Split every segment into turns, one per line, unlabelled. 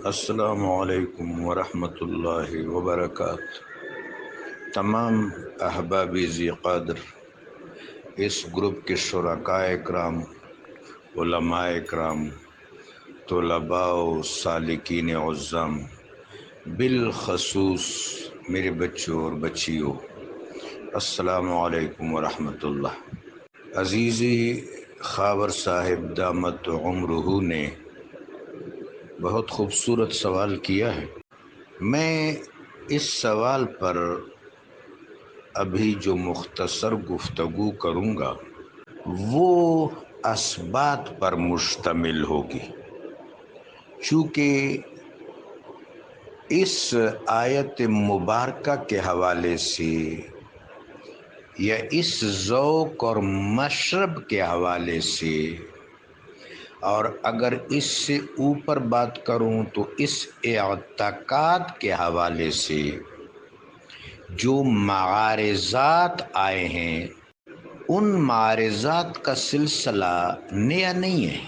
السلام علیکم ورحمۃ اللہ وبرکاتہ۔ تمام احباب ذی قدر، اس گروپ کے شرکاء اکرام، علماء اکرام، طلباء و سالکین عظام، بالخصوص میرے بچوں اور بچیوں، السلام علیکم ورحمۃ اللہ۔ عزیزی خاور صاحب دامت عمرہ نے بہت خوبصورت سوال کیا ہے۔ میں اس سوال پر ابھی جو مختصر گفتگو کروں گا وہ اثبات پر مشتمل ہوگی، چونکہ اس آیت مبارکہ کے حوالے سے یا اس ذوق اور مشرب کے حوالے سے، اور اگر اس سے اوپر بات کروں تو اس اعتقاد کے حوالے سے جو معارضات آئے ہیں ان معارضات کا سلسلہ نیا نہیں ہے۔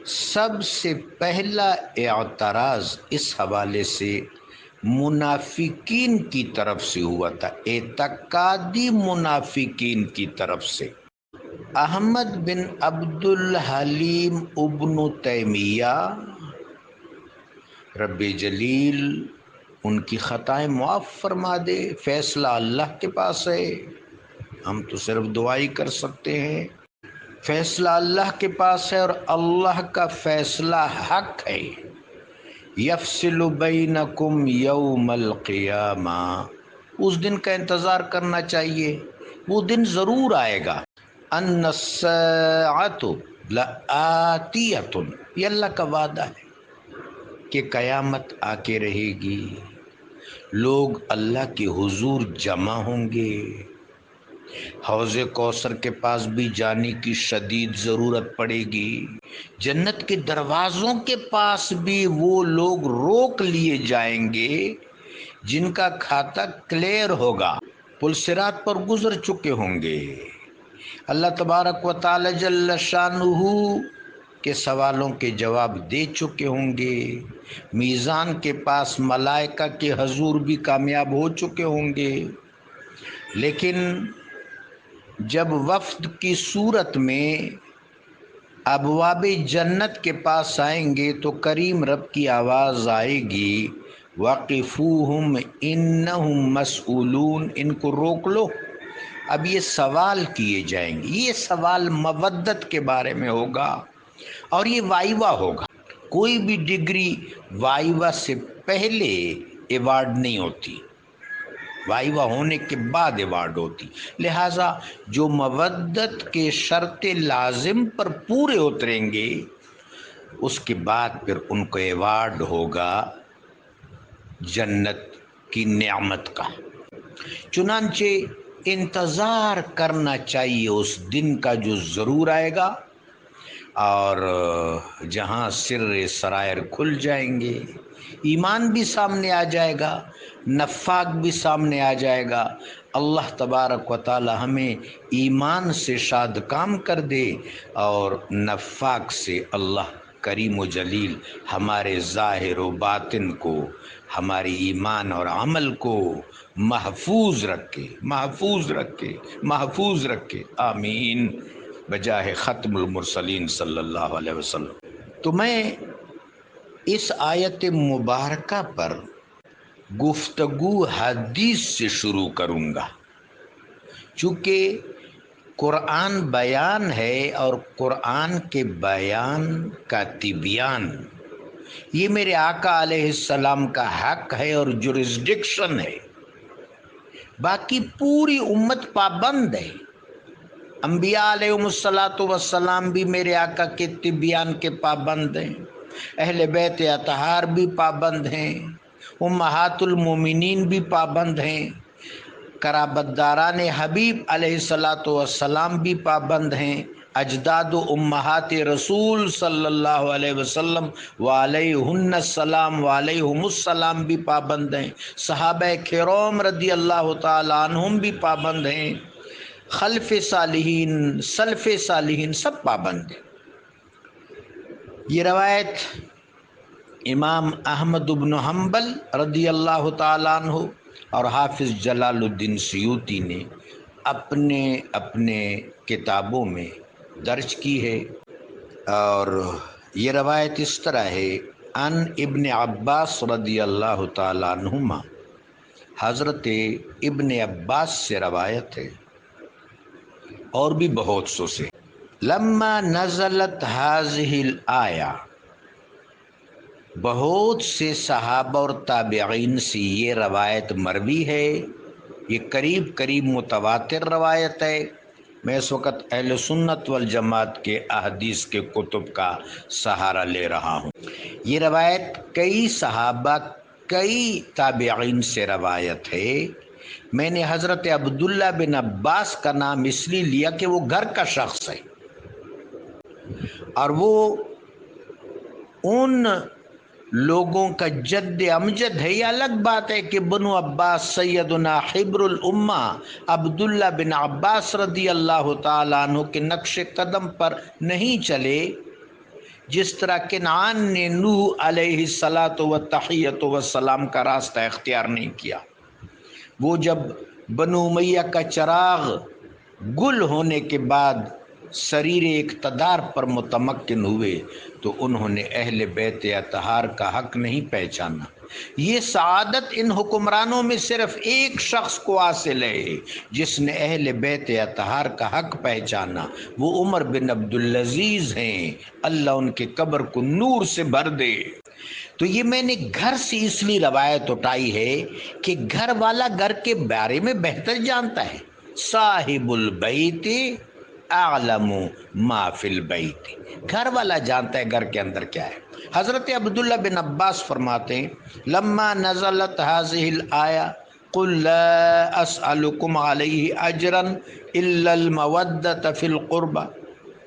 سب سے پہلا اعتراض اس حوالے سے منافقین کی طرف سے ہوا تھا، اعتقادی منافقین کی طرف سے۔ احمد بن عبد الحلیم ابن تیمیہ رب جلیل ان کی خطائیں معاف فرما دے، فیصلہ اللہ کے پاس ہے، ہم تو صرف دعائی کر سکتے ہیں۔ فیصلہ اللہ کے پاس ہے اور اللہ کا فیصلہ حق ہے۔ یفصل بینکم یوم القیامہ، اس دن کا انتظار کرنا چاہیے، وہ دن ضرور آئے گا۔ ان الساعۃ لآتیۃ، یہ اللہ کا وعدہ ہے کہ قیامت آ کے رہے گی، لوگ اللہ کے حضور جمع ہوں گے، حوض کوثر کے پاس بھی جانے کی شدید ضرورت پڑے گی، جنت کے دروازوں کے پاس بھی وہ لوگ روک لیے جائیں گے جن کا کھاتا کلیئر ہوگا، پل صراط پر گزر چکے ہوں گے، اللہ تبارک و تعالی جل شانہ کے سوالوں کے جواب دے چکے ہوں گے، میزان کے پاس ملائکہ کے حضور بھی کامیاب ہو چکے ہوں گے۔ لیکن جب وفد کی صورت میں ابواب جنت کے پاس آئیں گے تو کریم رب کی آواز آئے گی، وقفوہم انہم مسئولون، ان کو روک لو، اب یہ سوال کیے جائیں گے۔ یہ سوال مودت کے بارے میں ہوگا اور یہ وائوا ہوگا۔ کوئی بھی ڈگری وائوا سے پہلے ایوارڈ نہیں ہوتی، وائوا ہونے کے بعد ایوارڈ ہوتی، لہٰذا جو مودت کے شرط لازم پر پورے اتریں گے اس کے بعد پھر ان کو ایوارڈ ہوگا جنت کی نعمت کا۔ چنانچہ انتظار کرنا چاہیے اس دن کا جو ضرور آئے گا، اور جہاں سر سرائر کھل جائیں گے، ایمان بھی سامنے آ جائے گا، نفاق بھی سامنے آ جائے گا۔ اللہ تبارک و تعالی ہمیں ایمان سے شاد کام کر دے اور نفاق سے اللہ کریم و جلیل ہمارے ظاہر و باطن کو، ہمارے ایمان اور عمل کو محفوظ رکھے، محفوظ رکھے، محفوظ رکھے، آمین، بجاہ ختم المرسلین صلی اللہ علیہ وسلم۔ تو میں اس آیت مبارکہ پر گفتگو حدیث سے شروع کروں گا، چونکہ قرآن بیان ہے اور قرآن کے بیان کا تبیان یہ میرے آقا علیہ السلام کا حق ہے اور جورسڈکشن ہے۔ باقی پوری امت پابند ہے، انبیاء علیہم السلام بھی میرے آقا کے تبیان کے پابند ہیں، اہل بیت اطہار بھی پابند ہیں، امہات المومنین بھی پابند ہیں، قرابت داران حبیب علیہ السلام بھی پابند ہیں، اجداد و امہات رسول صلی اللہ علیہ وسلم وعلیہن السلام وعلیہم السلام بھی پابند ہیں، صحابہ کرام رضی اللہ تعالی عنہم بھی پابند ہیں، خلف صالحین، سلف صالحین سب پابند ہیں۔ یہ روایت امام احمد بن حنبل رضی اللہ تعالیٰ عنہ اور حافظ جلال الدین سیوطی نے اپنے اپنے کتابوں میں درج کی ہے، اور یہ روایت اس طرح ہے، ان ابن عباس رضی اللہ تعالیٰ عنہما، حضرت ابن عباس سے روایت ہے اور بھی بہت سو سے، لما نزلت هذه الآیہ، بہت سے صحابہ اور تابعین سے یہ روایت مروی ہے، یہ قریب قریب متواتر روایت ہے۔ میں اس وقت اہل سنت والجماعت کے احادیث کے کتب کا سہارا لے رہا ہوں۔ یہ روایت کئی صحابہ کئی تابعین سے روایت ہے۔ میں نے حضرت عبداللہ بن عباس کا نام اس لیے لیا کہ وہ گھر کا شخص ہے، اور وہ ان لوگوں کا جد امجد ہے۔ یہ الگ بات ہے کہ بنو عباس سیدنا حبر الامہ عبداللہ بن عباس رضی اللہ تعالیٰ عنہ کے نقش قدم پر نہیں چلے، جس طرح کنعان نے نوح علیہ الصلاۃ والتحیۃ والسلام کا راستہ اختیار نہیں کیا۔ وہ جب بنو امیہ کا چراغ گل ہونے کے بعد سریر اقتدار پر متمکن ہوئے تو انہوں نے اہل بیت اطہار کا حق نہیں پہچانا۔ یہ سعادت ان حکمرانوں میں صرف ایک شخص کو حاصل ہے جس نے اہل بیت اطہار کا حق پہچانا، وہ عمر بن عبدالعزیز ہیں، اللہ ان کے قبر کو نور سے بھر دے۔ تو یہ میں نے گھر سے اس لیے روایت اٹھائی ہے کہ گھر والا گھر کے بارے میں بہتر جانتا ہے، صاحب البیت اعلم ما فی البیت، گھر والا جانتا ہے گھر کے اندر کیا ہے۔ حضرت عبداللہ بن عباس فرماتے ہیں، لما نزلت هذه الآیہ قل لا اسألکم علیہ اجرا الا المودۃ فی القربہ،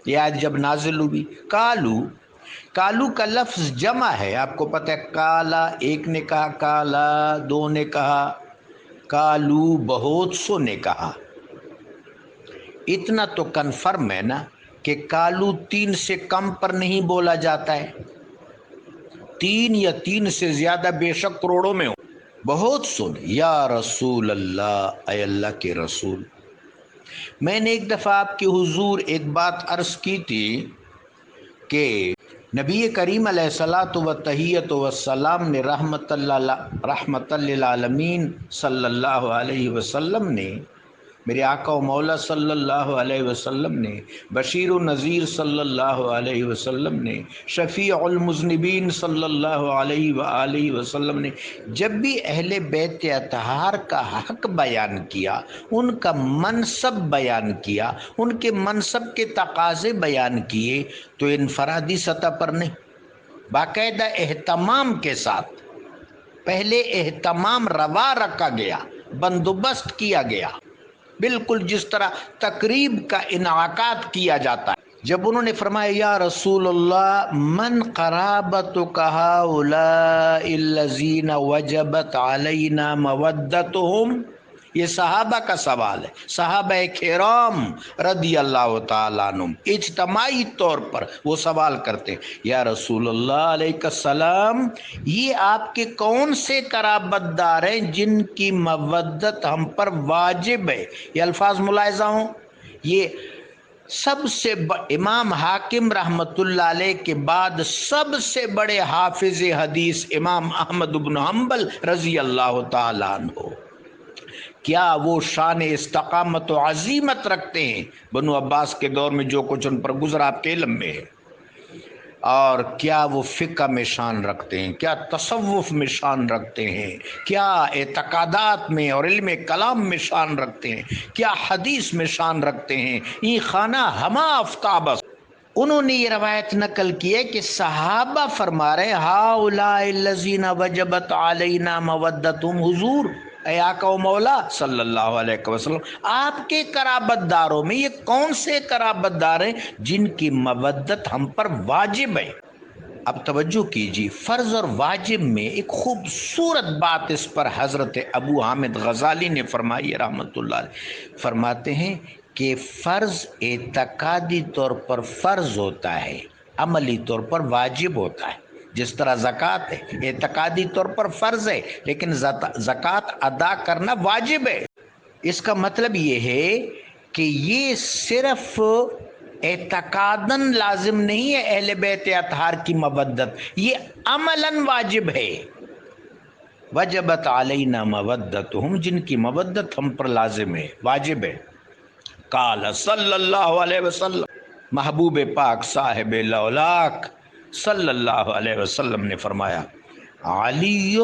یہ آیت جب نازل ہوئی، کالو کا لفظ جمع ہے، آپ کو پتہ ہے، کالا ایک نے کہا، کالا دو نے کہا، کالو بہت سو نے کہا۔ اتنا تو کنفرم ہے نا کہ کالو 3 سے کم پر نہیں بولا جاتا ہے، 3 یا 3 سے زیادہ بے شک کروڑوں میں ہو۔ بہت سن، یا رسول اللہ، اے اللہ کے رسول۔ میں نے ایک دفعہ آپ کے حضور ایک بات عرض کی تھی کہ نبی کریم علیہ الصلاۃ والتحیۃ والسلام نے رحمت للعالمین صلی اللہ علیہ وسلم نے، میرے آقا و مولا صلی اللہ علیہ وسلم نے، بشیر و نذیر صلی اللہ علیہ وسلم نے، شفیع المذنبین صلی اللہ علیہ وآلہ وسلم نے جب بھی اہل بیت اطہار کا حق بیان کیا، ان کا منصب بیان کیا، ان کے منصب کے تقاضے بیان کیے، تو انفرادی سطح پر نہیں، باقاعدہ اہتمام کے ساتھ پہلے اہتمام روا رکھا گیا، بندوبست کیا گیا، بالکل جس طرح تقریب کا انعقاد کیا جاتا ہے۔ جب انہوں نے فرمایا، یا رسول اللہ، من قرابتک ہؤلاء الذین وجبت علینا مودتہم، یہ صحابہ کا سوال ہے، صحابہ کرام رضی اللہ تعالیٰ عنہم اجتماعی طور پر وہ سوال کرتے ہیں، یا رسول اللہ علیہ السلام، یہ آپ کے کون سے قرابت دار ہیں جن کی مودت ہم پر واجب ہے؟ یہ الفاظ ملاحظہ ہوں، یہ سب سے امام حاکم رحمت اللہ علیہ کے بعد سب سے بڑے حافظ حدیث امام احمد بن حنبل رضی اللہ تعالیٰ عنہ، کیا وہ شان استقامت و عزیمت رکھتے ہیں بنو عباس کے دور میں جو کچھ ان پر گزرا آپ کے علم میں ہے، اور کیا وہ فقہ میں شان رکھتے ہیں، کیا تصوف میں شان رکھتے ہیں، کیا اعتقادات میں اور علم کلام میں شان رکھتے ہیں، کیا حدیث میں شان رکھتے ہیں، یہ خانہ ہما آفتاب۔ انہوں نے یہ روایت نقل کی ہے کہ صحابہ فرما رہے، ہؤلاء الذین وجبت علینا مودتہم، حضور اے آقا و مولا صلی اللہ علیہ وسلم، آپ کے قرابت داروں میں یہ کون سے قرابت دار ہیں جن کی مودت ہم پر واجب ہے؟ اب توجہ کیجیے، فرض اور واجب میں ایک خوبصورت بات اس پر حضرت ابو حامد غزالی نے فرمائی رحمت اللہ علیہ، فرماتے ہیں کہ فرض اعتقادی طور پر فرض ہوتا ہے، عملی طور پر واجب ہوتا ہے۔ جس طرح زکوٰۃ ہے اعتقادی طور پر فرض ہے، لیکن زکوٰۃ ادا کرنا واجب ہے۔ اس کا مطلب یہ ہے کہ یہ صرف اعتقاداً لازم نہیں ہے اہل بیت اطہار کی مودت، یہ عملاً واجب ہے۔ وجبت علینا مودتہم، جن کی مودت ہم پر لازم ہے، واجب ہے۔ قال صلی اللہ علیہ وسلم، محبوب پاک صاحب لولاک صلی اللہ علیہ وسلم نے فرمایا، علی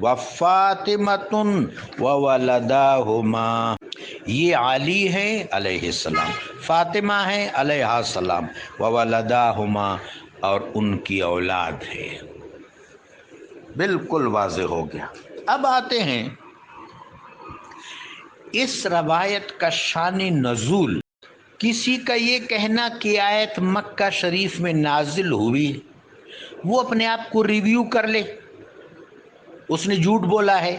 و فاطمۃ و ولداہما، یہ علی ہے علیہ السلام، فاطمہ ہے علیہ السلام، و ولداہما، اور ان کی اولاد ہے۔ بالکل واضح ہو گیا۔ اب آتے ہیں اس روایت کا شان نزول۔ کسی کا یہ کہنا کہ آیت مکہ شریف میں نازل ہوئی، وہ اپنے آپ کو ریویو کر لے، اس نے جھوٹ بولا ہے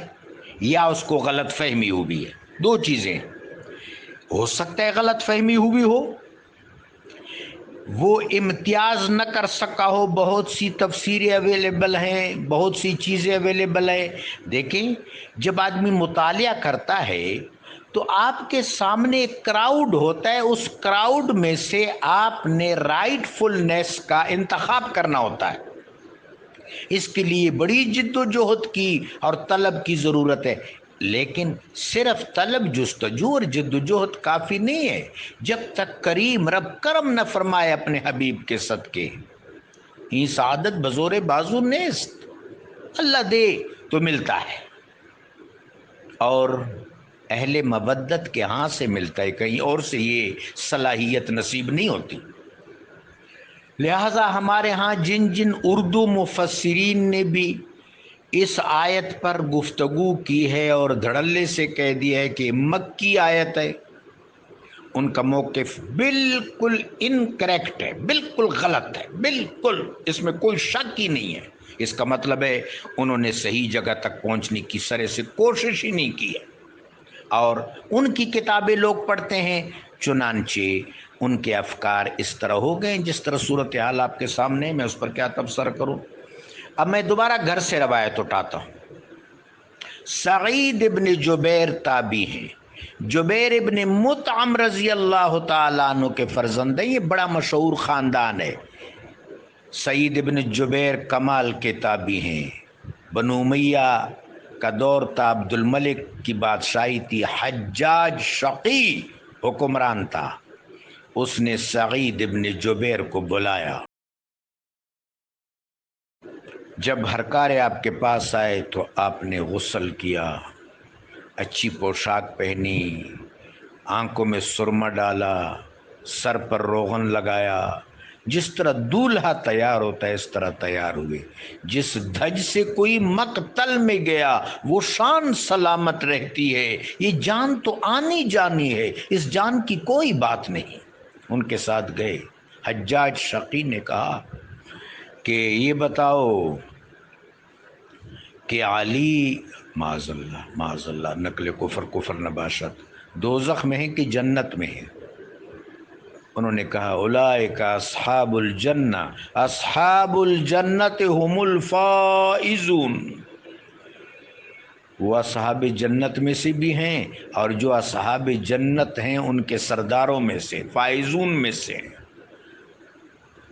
یا اس کو غلط فہمی ہوئی ہے۔ دو چیزیں، ہو سکتا ہے غلط فہمی ہوئی ہو، وہ امتیاز نہ کر سکا ہو، بہت سی تفسیریں اویلیبل ہیں، بہت سی چیزیں اویلیبل ہیں۔ دیکھیں، جب آدمی مطالعہ کرتا ہے تو آپ کے سامنے ایک کراؤڈ ہوتا ہے، اس کراؤڈ میں سے آپ نے رائٹ فلنس کا انتخاب کرنا ہوتا ہے۔ اس کے لیے بڑی جد و جہد کی اور طلب کی ضرورت ہے، لیکن صرف طلب جستجو اور جد و جہد کافی نہیں ہے جب تک کریم رب کرم نہ فرمائے اپنے حبیب کے صدقے۔ یہ سعادت بزور بازو نیست، اللہ دے تو ملتا ہے، اور اہل مودت کے ہاں سے ملتا ہے، کہیں اور سے یہ صلاحیت نصیب نہیں ہوتی۔ لہٰذا ہمارے ہاں جن جن اردو مفسرین نے بھی اس آیت پر گفتگو کی ہے اور دھڑلے سے کہہ دیا ہے کہ مکی آیت ہے، ان کا موقف بالکل انکریکٹ ہے، بالکل غلط ہے، بالکل اس میں کوئی شک ہی نہیں ہے۔ اس کا مطلب ہے انہوں نے صحیح جگہ تک پہنچنے کی سرے سے کوشش ہی نہیں کی ہے، اور ان کی کتابیں لوگ پڑھتے ہیں، چنانچہ ان کے افکار اس طرح ہو گئے جس طرح صورتحال آپ کے سامنے، میں اس پر کیا تبصرہ کروں۔ اب میں دوبارہ گھر سے روایت اٹھاتا ہوں۔ سعید ابن جبیر تابعی ہیں، جبیر ابن مطعم رضی اللہ تعالیٰ عنہ کے فرزند ہیں، یہ بڑا مشہور خاندان ہے۔ سعید ابن جبیر کمال کے تابعی ہیں، بنو امیہ کا دور تھا، عبد الملک کی بادشاہی تھی، حجاج شقی حکمران تھا، اس نے سعید ابن جبیر کو بلایا۔ جب ہرکار آپ کے پاس آئے تو آپ نے غسل کیا، اچھی پوشاک پہنی، آنکھوں میں سرما ڈالا، سر پر روغن لگایا، جس طرح دولہا تیار ہوتا ہے اس طرح تیار ہوئے۔ جس دھج سے کوئی مقتل میں گیا وہ شان سلامت رہتی ہے، یہ جان تو آنی جانی ہے، اس جان کی کوئی بات نہیں۔ ان کے ساتھ گئے، حجاج شقی نے کہا کہ یہ بتاؤ کہ علی معاذ اللہ نقل کفر نباشت دوزخ میں ہے کہ جنت میں ہے؟ انہوں نے کہا اولئک اصحاب الجنہ، اصحاب الجنت هم الفائزون، وہ اصحاب جنت میں سے بھی ہیں اور جو اصحاب جنت ہیں ان کے سرداروں میں سے، فائزون میں سے۔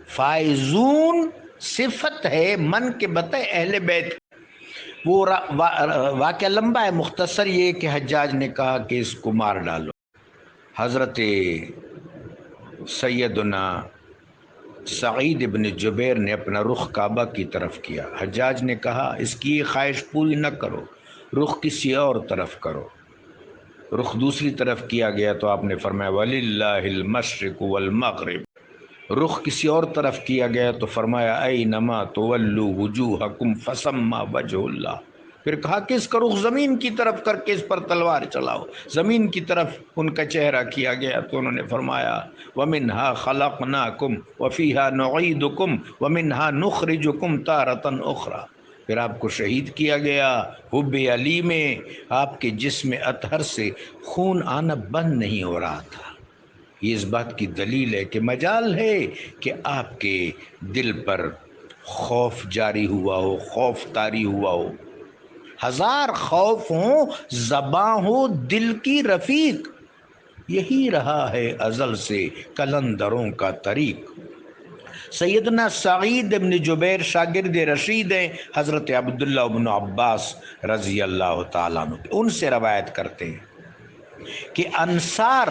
فائزون صفت ہے من کے بتائے اہل بیت۔ وہ واقعہ لمبا ہے، مختصر یہ کہ حجاج نے کہا کہ اس کو مار ڈالو۔ حضرت سیدنا سعید ابن جبیر نے اپنا رخ کعبہ کی طرف کیا۔ حجاج نے کہا اس کی یہ خواہش پوری نہ کرو، رخ کسی اور طرف کرو۔ رخ دوسری طرف کیا گیا تو آپ نے فرمایا وَلِلَّهِ الْمَشْرِقُ وَالْمَغْرِبُ، رخ کسی اور طرف کیا گیا تو فرمایا اَيْنَمَا تُوَلُّوا وُجُوهَكُمْ فَثَمَّ وَجْهُ اللَّهِ، پھر کہا کہ اس کا رخ زمین کی طرف کر کے اس پر تلوار چلاؤ، زمین کی طرف ان کا چہرہ کیا گیا تو انہوں نے فرمایا وَمِنْهَا خَلَقْنَاكُمْ وَفِيهَا نُعِيدُكُمْ وَمِنْهَا نُخْرِجُكُمْ تَارَةً أُخْرَى، پھر آپ کو شہید کیا گیا۔ حب علی میں آپ کے جسم اطہر سے خون آنا بند نہیں ہو رہا تھا۔ یہ اس بات کی دلیل ہے کہ مجال ہے کہ آپ کے دل پر خوف جاری ہوا ہو، خوف طاری ہوا ہو، ہزار خوف ہوں زباں ہو دل کی رفیق، یہی رہا ہے ازل سے کلندروں کا طریق۔ سیدنا سعید بن جبیر شاگرد رشید ہیں حضرت عبداللہ بن عباس رضی اللہ تعالیٰ عنہ، ان سے روایت کرتے ہیں کہ انصار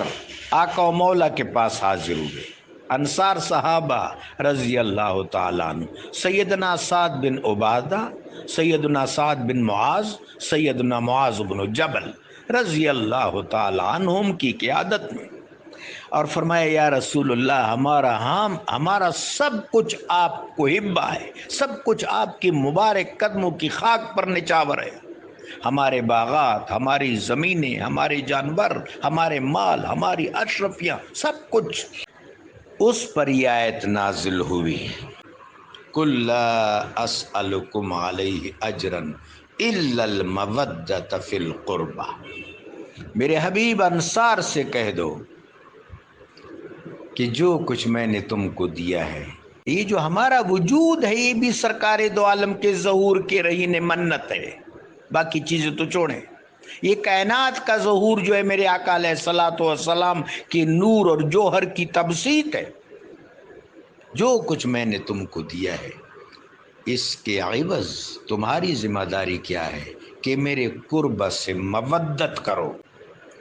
آقا و مولا کے پاس حاضر ہوئے، انصار صحابہ رضی اللہ تعالیٰ عنہ، سیدنا سعد بن عبادہ، سیدنا سعد بن معاذ، سیدنا معاذ بن جبل رضی اللہ تعالیٰ عنہم کی قیادت میں، اور فرمایا یا رسول اللہ ہمارا سب کچھ آپ کو ہبہ ہے، سب کچھ آپ کی مبارک قدموں کی خاک پر نچاور ہے، ہمارے باغات، ہماری زمینیں، ہمارے جانور، ہمارے مال، ہماری اشرفیاں، سب کچھ۔ اس پر یہ آیت نازل ہوئی قُل لَا أَسْأَلُكُمْ عَلَيْهِ أَجْرًا إِلَّا الْمَوَدَّةَ فِي الْقُرْبَى، میرے حبیب انصار سے کہہ دو کہ جو کچھ میں نے تم کو دیا ہے، یہ جو ہمارا وجود ہے، یہ بھی سرکار دو عالم کے ظہور کے رہین منت ہے، باقی چیزیں تو چھوڑیں۔ یہ کائنات کا ظہور جو ہے میرے آقا علیہ الصلوۃ والسلام کی نور اور جوہر کی تبسیط ہے۔ جو کچھ میں نے تم کو دیا ہے، اس کے عوض تمہاری ذمہ داری کیا ہے کہ میرے قرب سے مودت کرو۔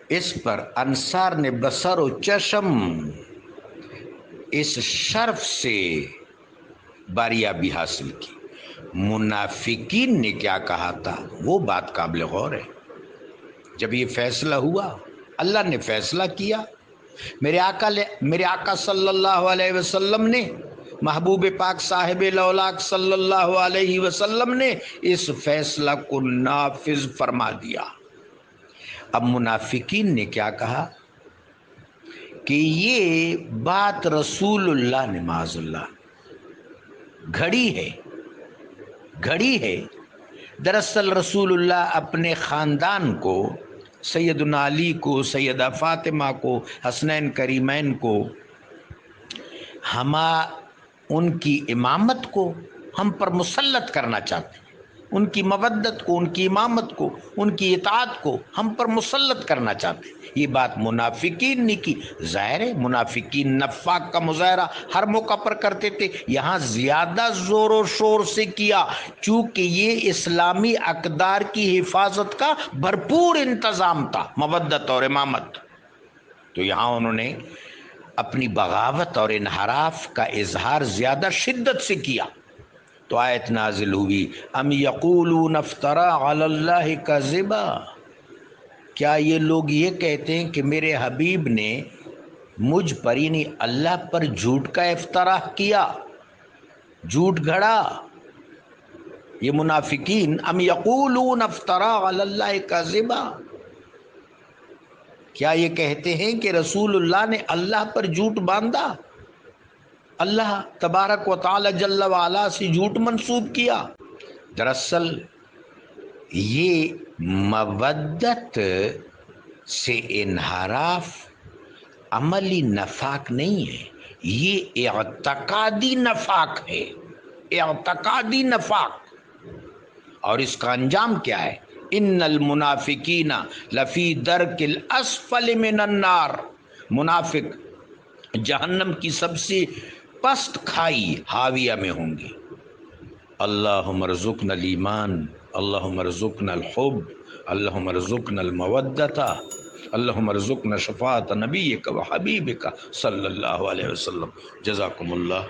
اس پر انصار نے بصر و چشم اس شرف سے باریابی حاصل کی۔ منافقین نے کیا کہا تھا وہ بات قابل غور ہے۔ جب یہ فیصلہ ہوا، اللہ نے فیصلہ کیا، میرے آقا صلی اللہ علیہ وسلم نے، محبوب پاک صاحب لولاک صلی اللہ علیہ وسلم نے اس فیصلہ کو نافذ فرما دیا۔ اب منافقین نے کیا کہا کہ یہ بات رسول اللہ نے معاذ اللہ گھڑی ہے۔ دراصل رسول اللہ اپنے خاندان کو، سیدنا علی کو، سیدہ فاطمہ کو، حسنین کریمین کو، ان کی امامت کو ہم پر مسلط کرنا چاہتے ہیں، ان کی مودت کو، ان کی امامت کو، ان کی اطاعت کو ہم پر مسلط کرنا چاہتے ہیں۔ یہ بات منافقین نے کی۔ ظاہر ہے منافقین نفاق کا مظاہرہ ہر موقع پر کرتے تھے، یہاں زیادہ زور و شور سے کیا، چونکہ یہ اسلامی اقدار کی حفاظت کا بھرپور انتظام تھا، مودت اور امامت۔ تو یہاں انہوں نے اپنی بغاوت اور انحراف کا اظہار زیادہ شدت سے کیا۔ تو آیت نازل ہوئی ام یقولون افترا علی اللہ کذبا، کیا یہ لوگ یہ کہتے ہیں کہ میرے حبیب نے مجھ پر یعنی اللہ پر جھوٹ کا افتراء کیا، جھوٹ گھڑا؟ یہ منافقین ام یقولون افترا علی اللہ کذبا، کیا یہ کہتے ہیں کہ رسول اللہ نے اللہ پر جھوٹ باندھا، اللہ تبارک و تعالی جل وعلا سے جھوٹ منسوب کیا؟ دراصل یہ مودت سے انحراف عملی نفاق نہیں ہے، یہ اعتقادی نفاق ہے، اعتقادی نفاق۔ اور اس کا انجام کیا ہے؟ ان المنافقین لفی درک الاسفل من النار، منافق جہنم کی سب سے پست کھائی حاویہ میں ہوں گے۔ اللہم ارزقنا الایمان، اللہم ارزقنا الحب، اللہم ارزقنا المودۃ، اللہم ارزقنا شفاعت نبیک و حبیبک صلی اللہ علیہ وسلم۔ جزاکم اللہ۔